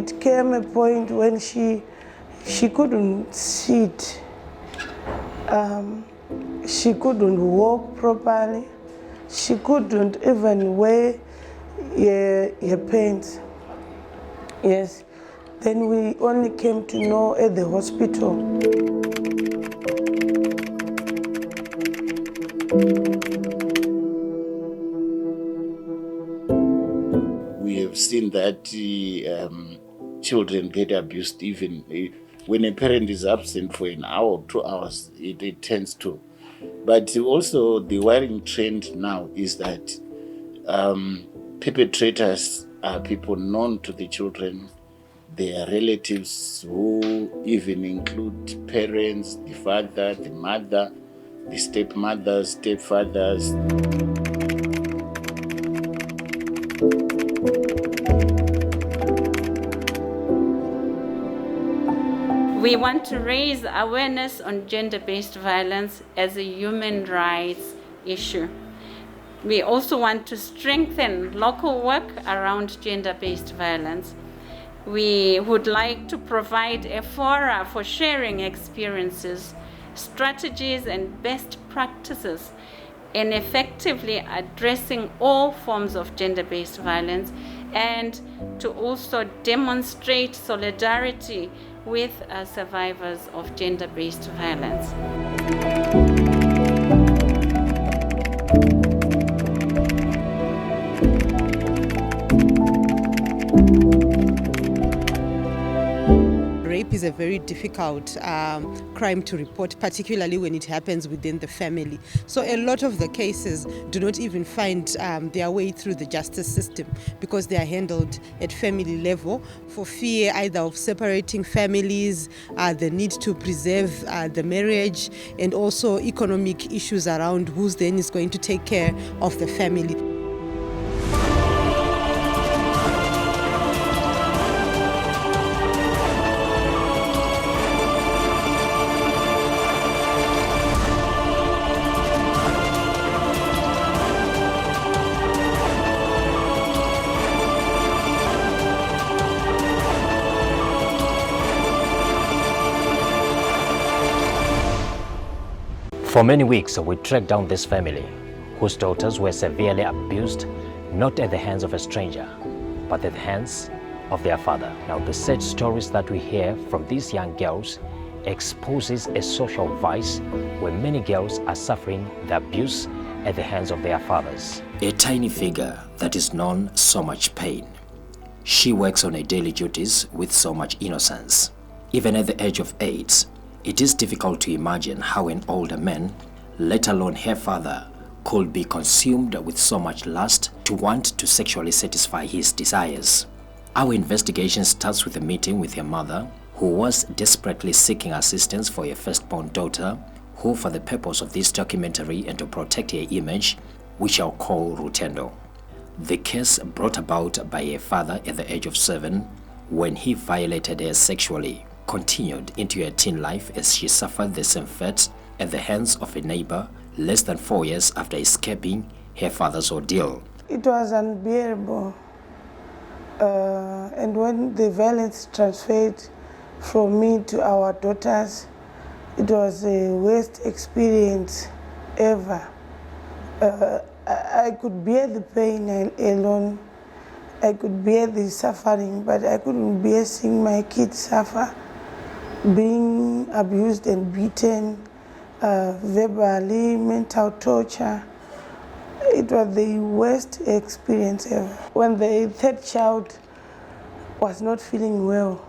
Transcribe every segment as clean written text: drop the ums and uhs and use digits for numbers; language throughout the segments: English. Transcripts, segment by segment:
it came a point when she couldn't sit. She couldn't walk properly. She couldn't even wear her pants. Yes. Then we only came to know at the hospital. We have seen that children get abused even when a parent is absent for an hour or 2 hours, it tends to. But also the worrying trend now is that perpetrators are people known to the children, their relatives, who even include parents, the father, the mother, the stepmothers, stepfathers. We want to raise awareness on gender-based violence as a human rights issue. We also want to strengthen local work around gender-based violence. We would like to provide a forum for sharing experiences, strategies, and best practices in effectively addressing all forms of gender-based violence, and to also demonstrate solidarity with survivors of gender-based violence. Rape is a very difficult crime to report, particularly when it happens within the family. So a lot of the cases do not even find their way through the justice system because they are handled at family level for fear either of separating families, the need to preserve the marriage, and also economic issues around who's then is going to take care of the family. For many weeks, we tracked down this family, whose daughters were severely abused, not at the hands of a stranger, but at the hands of their father. Now, the sad stories that we hear from these young girls exposes a social vice where many girls are suffering the abuse at the hands of their fathers. A tiny figure that is known so much pain. She works on her daily duties with so much innocence. Even at the age of 8, it is difficult to imagine how an older man, let alone her father, could be consumed with so much lust to want to sexually satisfy his desires. Our investigation starts with a meeting with her mother, who was desperately seeking assistance for her firstborn daughter, who, for the purpose of this documentary and to protect her image, we shall call Rutendo. The case brought about by her father at the age of 7, when he violated her sexually, continued into her teen life as she suffered the same fate at the hands of a neighbor less than 4 years after escaping her father's ordeal. It was unbearable. And when the violence transferred from me to our daughters, it was the worst experience ever. I could bear the pain alone. I could bear the suffering, but I couldn't bear seeing my kids suffer, being abused and beaten, verbally, mental torture. It was the worst experience ever. When the third child was not feeling well,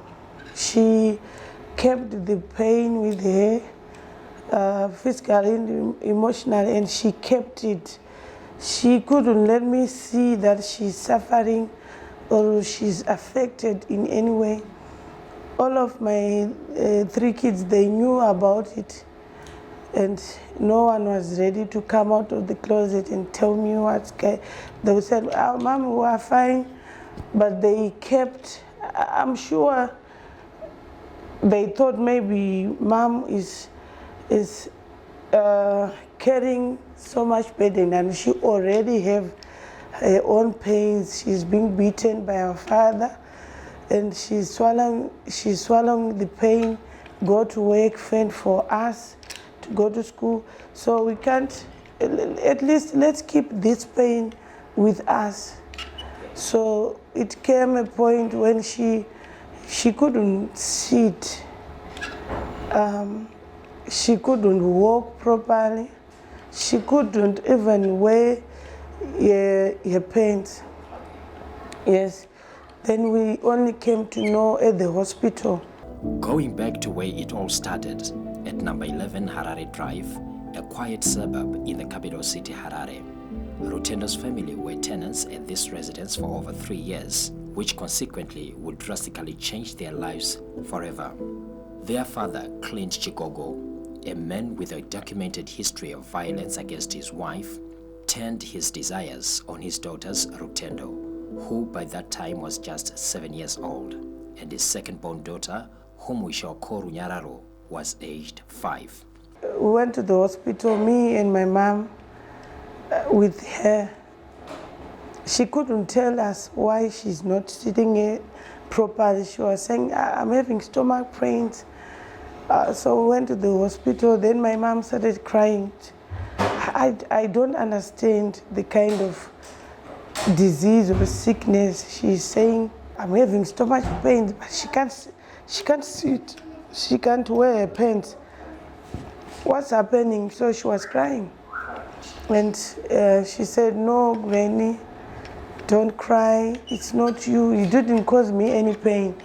she kept the pain with her, physically and emotionally, and she kept it. She couldn't let me see that she's suffering or she's affected in any way. All of my 3 kids, they knew about it, and no one was ready to come out of the closet and tell me what's going. They would say, "Oh, Mom, we are fine," but they kept. I'm sure they thought maybe Mom is carrying so much burden, and she already have her own pains. She's being beaten by her father. and she's swallowing the pain, go to work, fend for us to go to school. So we can't, at least let's keep this pain with us. So it came a point when she couldn't sit, she couldn't walk properly, she couldn't even wear her pants. Yes, then we only came to know at the hospital. Going back to where it all started, at number 11 Harare Drive, a quiet suburb in the capital city Harare, Rutendo's family were tenants at this residence for over 3 years, which consequently would drastically change their lives forever. Their father, Clint Chigogo, a man with a documented history of violence against his wife, turned his desires on his daughters Rutendo, who by that time was just 7 years old, and his second-born daughter, whom we shall call Runyararo, was aged 5. We went to the hospital, me and my mom, with her. She couldn't tell us why she's not sitting here properly. She was saying, I'm having stomach pains. So we went to the hospital. Then my mom started crying. I don't understand the kind of disease or sickness. She's saying, I'm having stomach pains, but she can't sit. She can't wear her pants. What's happening? So she was crying. And she said, no, Granny, don't cry. It's not you. You didn't cause me any pain.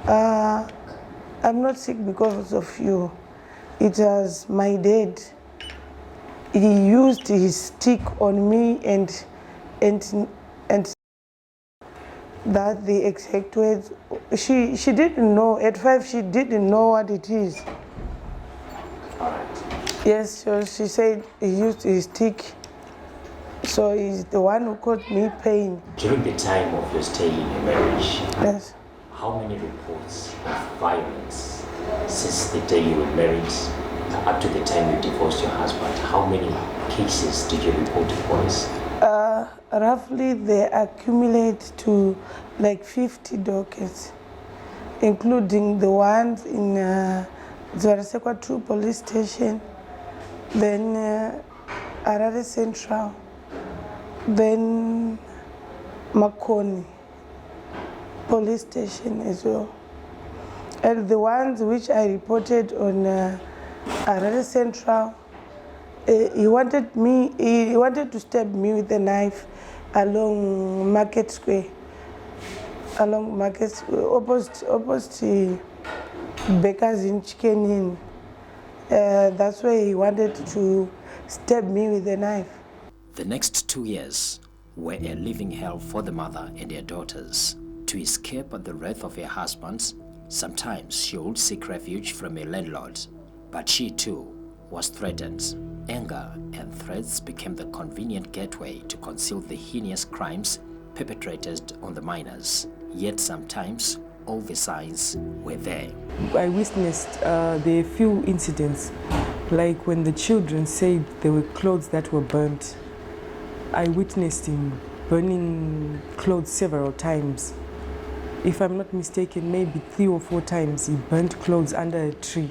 I'm not sick because of you. It was my dad. He used his stick on me and that the exact words. She didn't know. At 5, she didn't know what it is. Yes, so she said he used his stick. So he's the one who caused me pain. During the time of your stay in your marriage, Yes. how many reports of violence since the day you were married up to the time you divorced your husband? How many cases did you report to police? Roughly they accumulate to like 50 dockets, including the ones in Zarasekwa 2 police station, then Harare Central, then Makoni police station as well. And the ones which I reported on Harare Central, he wanted to stab me with a knife along Market Square, opposite Baker's in Chicken Inn. That's where he wanted to stab me with a knife. The next 2 years were a living hell for the mother and her daughters. To escape the wrath of her husbands, sometimes she would seek refuge from a landlord, but she too was threatened. Anger and threats became the convenient gateway to conceal the heinous crimes perpetrated on the minors. Yet sometimes all the signs were there. I witnessed the few incidents, like when the children said there were clothes that were burnt. I witnessed him burning clothes several times. If I'm not mistaken, maybe 3 or 4 times he burnt clothes under a tree.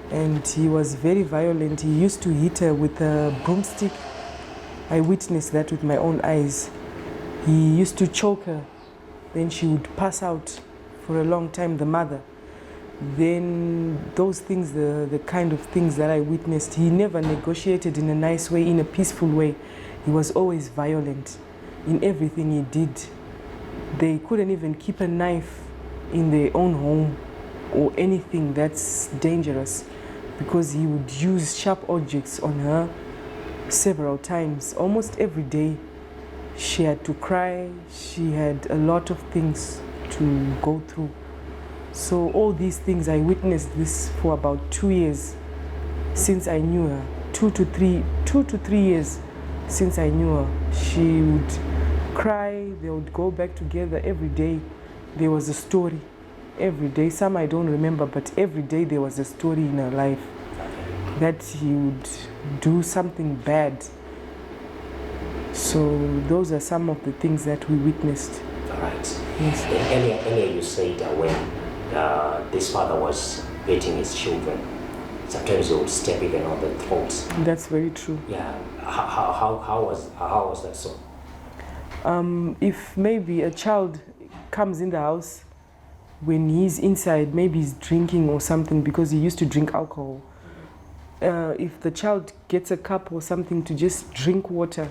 And he was very violent. He used to hit her with a broomstick. I witnessed that with my own eyes. He used to choke her. Then she would pass out for a long time, the mother. Then those things, the kind of things that I witnessed, he never negotiated in a nice way, in a peaceful way. He was always violent in everything he did. They couldn't even keep a knife in their own home or anything that's dangerous, because he would use sharp objects on her several times, almost every day. She had to cry, she had a lot of things to go through. So all these things, I witnessed this for about 2 years since I knew her. 2 to 3 years since I knew her. She would cry, they would go back together every day. There was a story every day. Some I don't remember, but every day there was a story in her life that he would do something bad. So those are some of the things that we witnessed. Right. Yes. Earlier you said when this father was beating his children, sometimes he would step even on the throats. That's very true. Yeah. How was that so? If maybe a child comes in the house when he's inside, maybe he's drinking or something because he used to drink alcohol. If the child gets a cup or something to just drink water,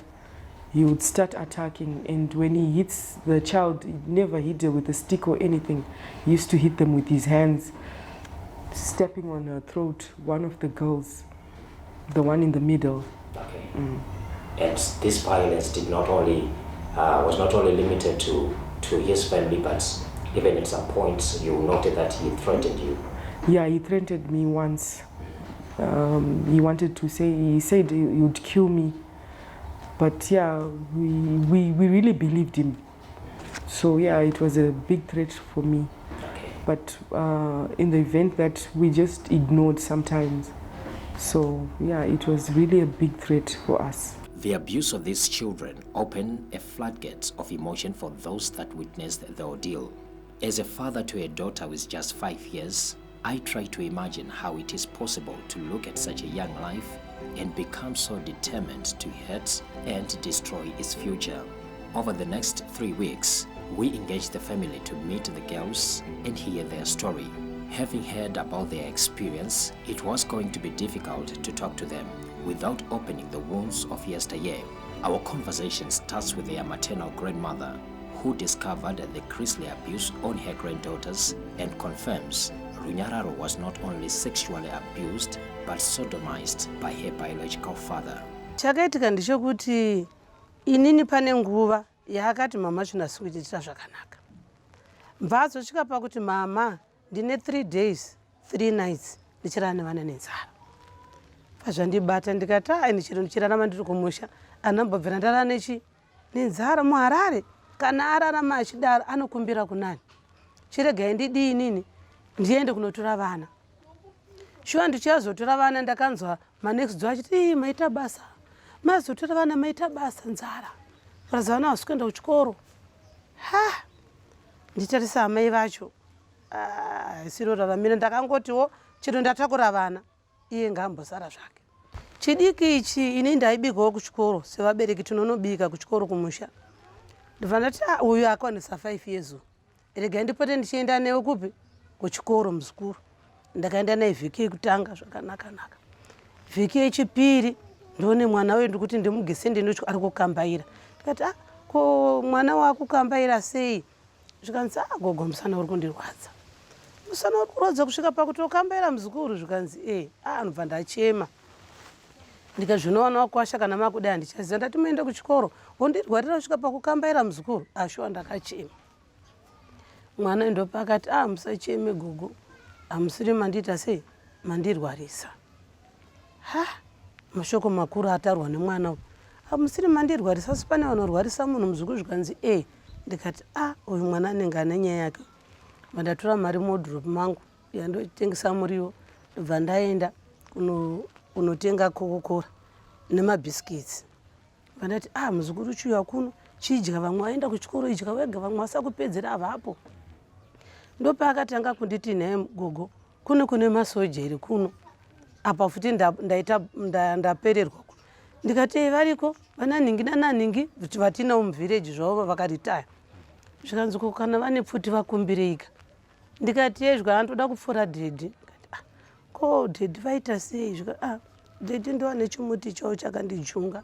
he would start attacking. And when he hits the child, he never hit her with a stick or anything. He used to hit them with his hands, stepping on her throat, one of the girls, the one in the middle. Okay. And this violence did not only was not only limited to his family, but even at some points you noted that he threatened you. Yeah, he threatened me once. He wanted to say, he said he would kill me. But yeah, we really believed him. So yeah, it was a big threat for me. Okay. But in the event that we just ignored sometimes. So yeah, it was really a big threat for us. The abuse of these children opened a floodgate of emotion for those that witnessed the ordeal. As a father to a daughter with just 5 years, I try to imagine how it is possible to look at such a young life and become so determined to hurt and destroy its future. Over the next 3 weeks, we engaged the family to meet the girls and hear their story. Having heard about their experience, it was going to be difficult to talk to them without opening the wounds of yesteryear. Our conversation starts with their maternal grandmother, who discovered the grisly abuse on her granddaughters and confirms Runyararo was not only sexually abused but sodomized by her biological father. Chakaitika ndechekuti inini pane nguva yaakati mama chinasi kuitira zvakanaka. Mbatso svika pakuti mama ndine 3 days 3 nights ndichirara nevana nenzara. Pazvandibata ndikati ndichiri ndichirarama ndiri kumusha anambobvira ndarara nenzara muHarare. Kana ararama achidaro anokumbira kunani. Chiregai ndidii inini ndiende kunotora vana. Shuwa ndichazotora vana ndakanzwa manext door achiti maita basa. Mazotora vana maita basa nzara. Paraza vana vasi kuenda kuchikoro. Nditarisa amai vacho. Siroraramira ndakangotiwo chiro ndatakura vana. Iye ngambosara zvake. Chidiki ichi ini ndaibikawo kuchikoro sevabereki tinonobika kuchikoro kumusha. Ndivana kuti uyu akwanisa 5 years. Regai ndipote ndichienda newe kupi? Kuchikoro muzukuru. Ndakaenda naye vhiki yekutanga zvakanaka naka. Vhiki yechipiri ndone mwana wedu kuti ndimugese ndinocho ari kukambaira. Ndikati ko mwana wakukambaira sei? Zvikanzi gogo musana uri kundirwadza. Musana uri kurwadza kusvika pakuti ukambaira muzukuru zvikanzi anobva ndachema. Ndikazvinoona wakwasha kana makuda ndichaziva ndati muende kuchikoro wondirwarira kusvika pakukambaira muzukuru ashuwa ndakachema. Mwana ndopa akati musacheme gogo amusiri mandiita sei mandirwarisa. Mashoko makuru atarwa nemwana uyu amusiri mandirwarisa asi pane vanorwarisa munhu muzukuru zvikanzi ndikati uyu mwana anenge ane nyaya yake. Mandatora mari modhoropu mangu yandotengesa muriwo ndobva ndaenda kunotenga kokokora nemabhisikitsi. Vandati muzukuru chiuya kuno chidya vamwe vaenda kuchikoro idya wega vamwe vasakupedzera avapo. Ndopaakatanga kunditi naye gogo kune masojeri kuno apa futi ndapererwa. Ndikati variko vana ningi nananingi vatina muvhireji zvavo vakaritaya. Zvikanzi kana vane pfuti vakumbireika. Ndikati yezva andoda kupfuura dhedhi. Ko dhedhi vaita sei? Dhedhi ndowane chimuti chavo chakandijunga.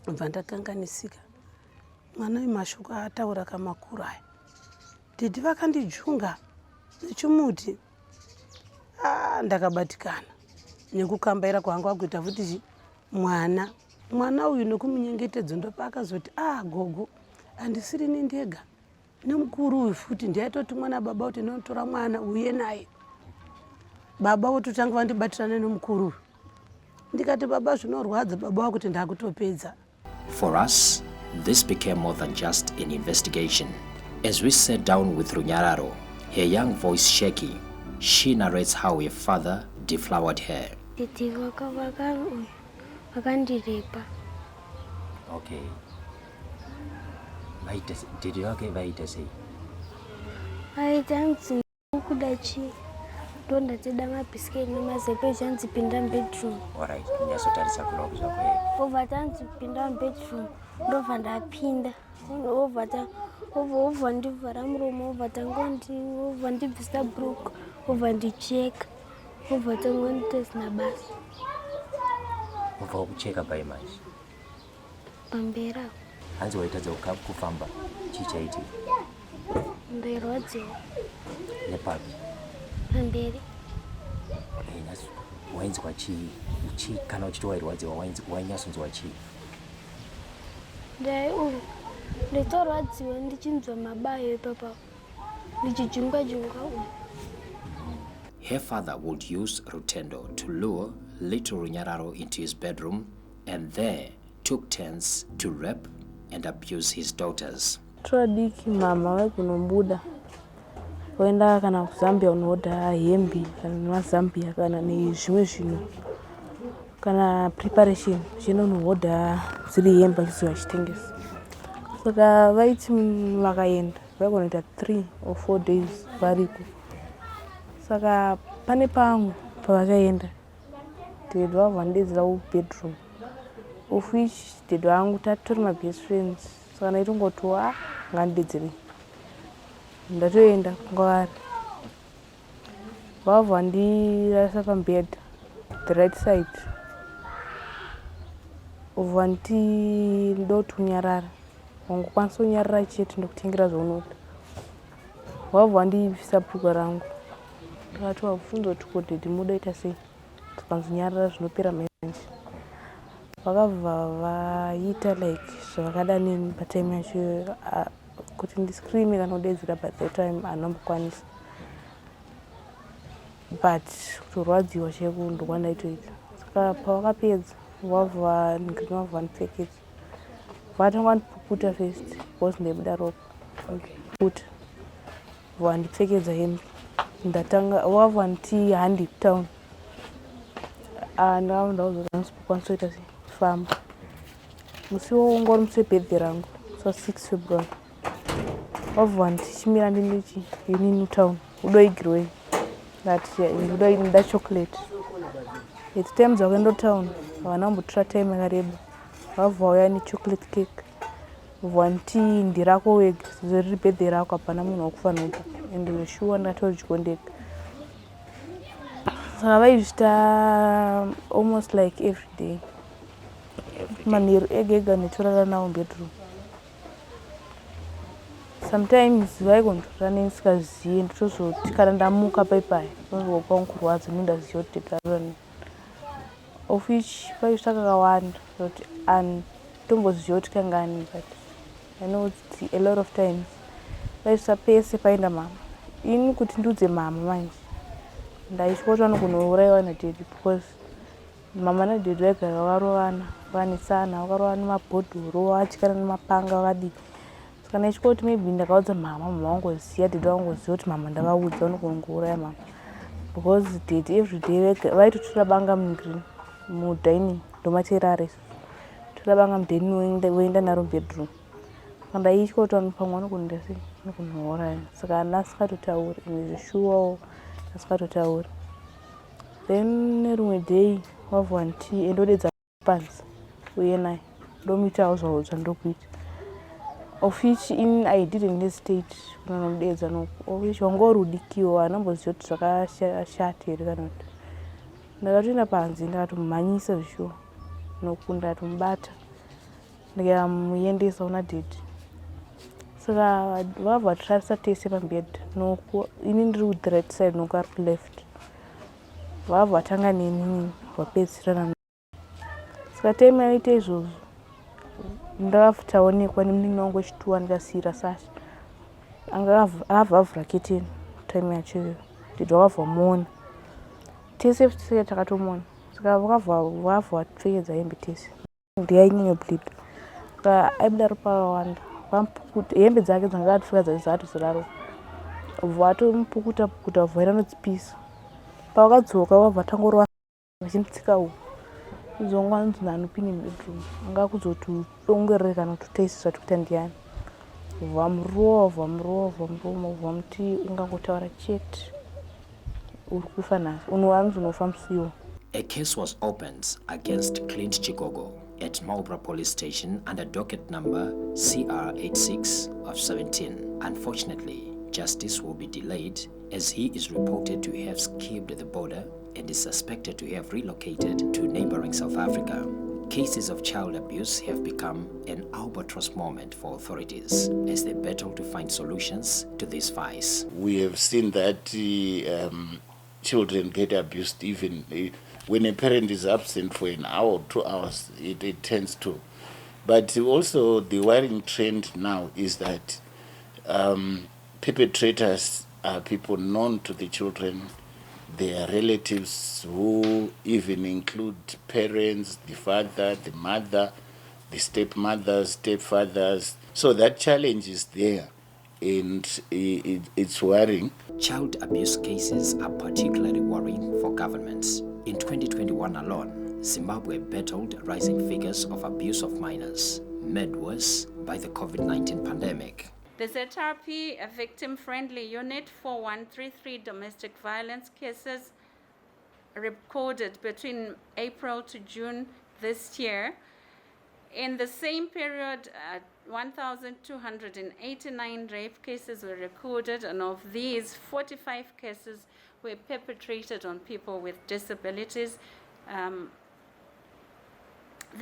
Bva ndakanganisika. Mwana uyu mashoko ataura kamakuru aya. Dhedhi vakandijunga nechimuti. Ndakabatikana nekukambaira kwangu akuita futi mwana uyu nekumunyengetedza ndopa akazoti gogo handisiri nindega nemukuru uyu futi ndiaitoti mwana baba kuti ndinotora mwana uye naye. Baba wototanga vandibatirana nemukuru uyu. Ndikati baba zvinorwadza baba wakuti ndakutopedza. For us, this became more than just an investigation. As we sat down with Runyararo, her young voice shaky, she narrates how her father deflowered her. Okay. Dhede wake vaita sei? Aitanzi kudachi ndonda teda mabhisiketi nemazepe chanzipinda bedroom. Alright, ndinyasotarisa kuloko zvako. Obva tanzipinda bedroom ndobva ndapinda. Obva ndivhara muromo, obva ndibvisa bhuruku, obva ndicheka, obva tangonditezina basa. Ubva kucheka pai manje? Pamberi apo. Hanzi waitadza kufamba chichaitika? Ndairwadziwa. Nepapi? Pamberi. Wainzwa chii? Kana uchiti wairwadziwa wainyasonzwa chii? Nditorwadziwa ndichinzwa mabayo ipapo, ndichijungwa-jungwa umu. Her father would use Rutendo to lure little Runyararo into his bedroom and there took turns to rape and abuse his daughters. Twadiki mama vaikunobuda voenda kana kuZambia unoodha hembe kana nemazambia kana nezvimwe zvinhu kana preparation zvienda unoodha dziri hembe achizo vachitengesa. Saka vaiti vakaenda vaikunoita 3 or 4 days variko. Saka pane pangu pavakaenda dhedhe vavo vandidedzera bedroom, of which dhedhe vangu tatori mabest friends. Saka ndaitongotiwa ngandidedzerei, ndatoenda kwavari. Vavo vandirasa pambedha the right side, obva nditi ndoti kunyarara, wangokwanisa kunyarara chete ndokutengera zvaunoda. Vavo vandibvisa bhurugwa rangu, ndakati wabvunza kuti ko dhedhe mudaita sei, tikanzonyarara zvinopera manje. Vakabva vaita like zvavakada neni patime yacho, kuti ndiscreame kana kudedzera by that time handambokwanisa, but kutorwadziwa chaiko ndokwandaitoita. Saka pavakapedza vabva vandipfekedza, vakatanga vandipukuta first because ndaibuda ropa, pukuta vandipfekedza hembe, ndatanga vabva vanditi handi town. Ndakaudzwa ndisipokwanisa kuita sei, famba. Musi wanga uri musi webirthday rangu, so 6 February. Vabva vanditi chimira ndindichi Union Town, udoigirwei, ndati ndoda chocolate. At time dzakaenda town havana kumbotora time yakareba, vabva vauya nechocolate cake, vanditi ndirako wega, riri birthday rako hapana munhu wakufanira kupa, ende shuwa ndakatorudyiwa ndega. Saka vaizvita almost like every day, manheru ega ega netorara nawo bedroom. Sometimes vaikondorara nenisingazivi, ndotozoti kana ndamuka paipai nozwa kwangu nondaziva kuti ndarara neni. Of which vaizvita kakawanda kuti handitomboziva kuti kangani, but I know kuti a lot of times vaizvita pese paenda mama. Ini kuti ndiudze mama manje ndaitya kuti vanogonourayiwa nadhedhe, because mama nadhedhe vaigara vakarovana, vakanesana, vakarovana nemabhodhoro, vachityana nemapanga, vakadii. Saka ndaitya kuti maybe ndakaudza mama vangoziva, dhedhe vangoziva kuti mama ndavaudza vanogonongouraya mama, because dhedhe everyday vaitotora banga mudining ndomateerara isusu, tora banga mudining voenda naro bedroom. Saka ndaitya kuti pamwe vanogonoita sei, vanogonouraya. Saka handasingatotauri, ende zvishuwawo ndasingatotauri. Then nerimwe day vabva vanditi endodedza panzi uye naye ndomuitawo zvavo zvandokuita, of which I didn't hesitate kunonomudedza noku, of which wanga uri udikiwo, handamboziva kuti zvakashata here kana kuti. Ndakatoenda panze ndakatomumhanyisa zvishuwa noku, ndakatomubata ndikamuendesa kuna dhedhe. Saka vabva vatirarisa tese pambedha noku, ini ndiri ku the right side noku ari ku left. Vabva vatanga neni vapedzisirana. Saka time yaita izvozvo ndakataonekwa nemunin'ina wangu wechituwa ndikasiyira Sasha. Anga avhavhura keteni time yacho iyoyo, dhedhe vakabva vamuona. Tese takatomona. Saka vakabva vatipfekedza hembe tese. Ndiyainyanya bleed. Saka aibuda ropa rakawanda. Vamupukuta, hembe dzake dzanga akapfeka dzatozara ropa. Vatomupukuta pukuta vaenda nodzipisa. Pavakadzoka vabva vatangorwa vachimutsika uhu. uzonga anzi nani upinde in bedroom anga kuzotitongerere kana kutotaisis kuti ndiani vamurova muti ungangotaura chete uri kufa nhasi anzi unofa musiwo. A case was opened against Clint Chigogo at Marlborough Police Station under docket number CR86 of 17. Unfortunately, justice will be delayed as he is reported to have skipped the border and is suspected to have relocated to neighboring South Africa. Cases of child abuse have become an albatross moment for authorities as they battle to find solutions to this vice. We have seen that children get abused even when a parent is absent for an hour or 2 hours, it tends to. But also the worrying trend now is that perpetrators are people known to the children, their relatives who even include parents, the father, the mother, the stepmothers, stepfathers. So that challenge is there and it's worrying. Child abuse cases are particularly worrying for governments. In 2021 alone, Zimbabwe battled rising figures of abuse of minors, made worse by the COVID-19 pandemic. The ZRP, a victim-friendly unit, 4133 domestic violence cases recorded between April to June this year. In the same period, 1,289 rape cases were recorded, and of these, 45 cases were perpetrated on people with disabilities. The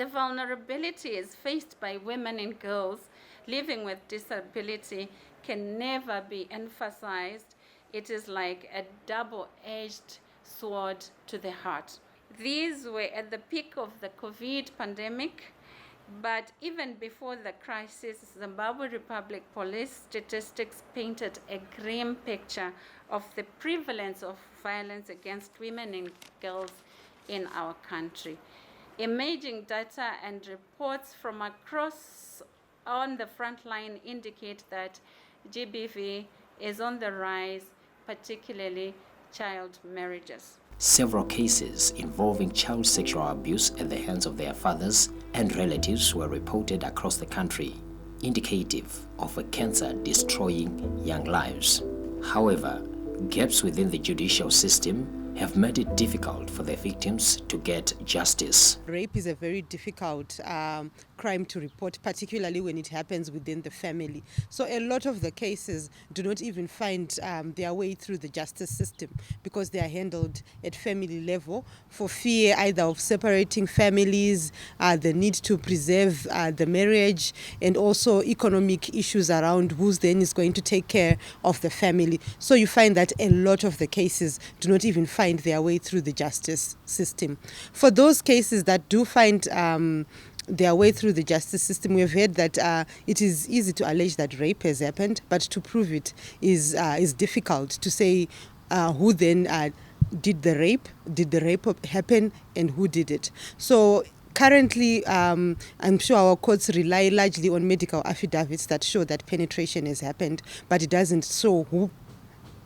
vulnerabilities faced by women and girls living with disability can never be emphasized. It is like a double-edged sword to the heart. These were at the peak of the COVID pandemic, but even before the crisis, Zimbabwe Republic Police statistics painted a grim picture of the prevalence of violence against women and girls in our country. Emerging data and reports from across on the front line indicate that GBV is on the rise, particularly child marriages. Several cases involving child sexual abuse at the hands of their fathers and relatives were reported across the country, indicative of a cancer destroying young lives. However, gaps within the judicial system have made it difficult for the victims to get justice. Rape is a very difficult crime to report, particularly when it happens within the family. So a lot of the cases do not even find their way through the justice system because they are handled at family level for fear either of separating families, the need to preserve the marriage, and also economic issues around who's then is going to take care of the family. So you find that a lot of the cases do not even find their way through the justice system. For those cases that do find their way through the justice system, we have heard that it is easy to allege that rape has happened, but to prove it is difficult to say who then did the rape happen, and who did it. So currently, I'm sure our courts rely largely on medical affidavits that show that penetration has happened, but it doesn't show who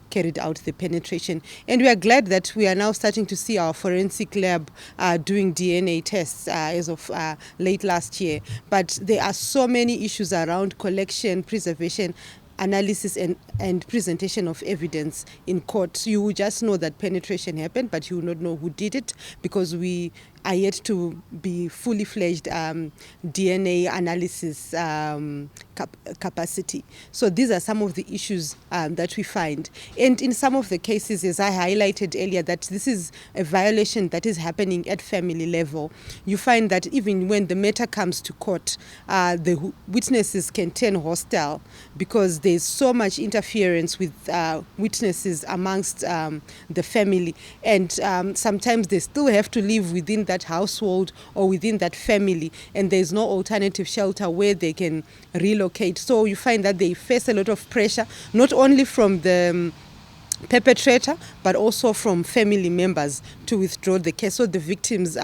carried out the penetration. And we are glad that we are now starting to see our forensic lab doing DNA tests as of late last year. But there are so many issues around collection, preservation, analysis and presentation of evidence in court. You will just know that penetration happened, but you will not know who did it because we are yet to be fully fledged DNA analysis capacity. So these are some of the issues that we find. And in some of the cases, as I highlighted earlier, that this is a violation that is happening at family level. You find that even when the matter comes to court, the witnesses can turn hostile because there's so much interference with witnesses amongst the family. And sometimes they still have to live within that household or within that family, and there's no alternative shelter where they can relocate. So you find that they face a lot of pressure, not only from the perpetrator, but also from family members to withdraw the case. So the victims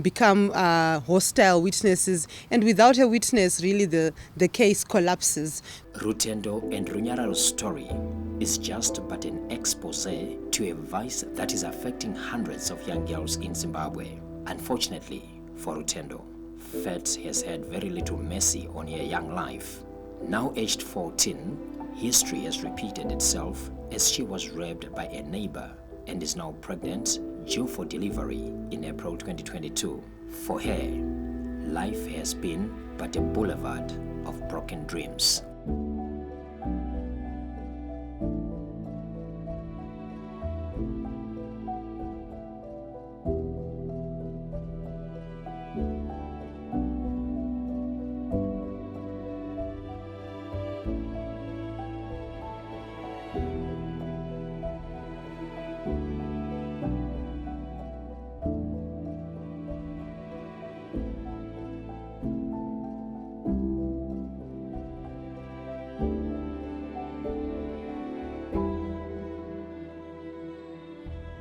become hostile witnesses, and without a witness, really the case collapses. Rutendo and Runyararo's story is just but an expose to a vice that is affecting hundreds of young girls in Zimbabwe. Unfortunately for Rutendo, fate has had very little mercy on her young life. Now aged 14, history has repeated itself as she was raped by a neighbor and is now pregnant, due for delivery in April 2022. For her, life has been but a boulevard of broken dreams.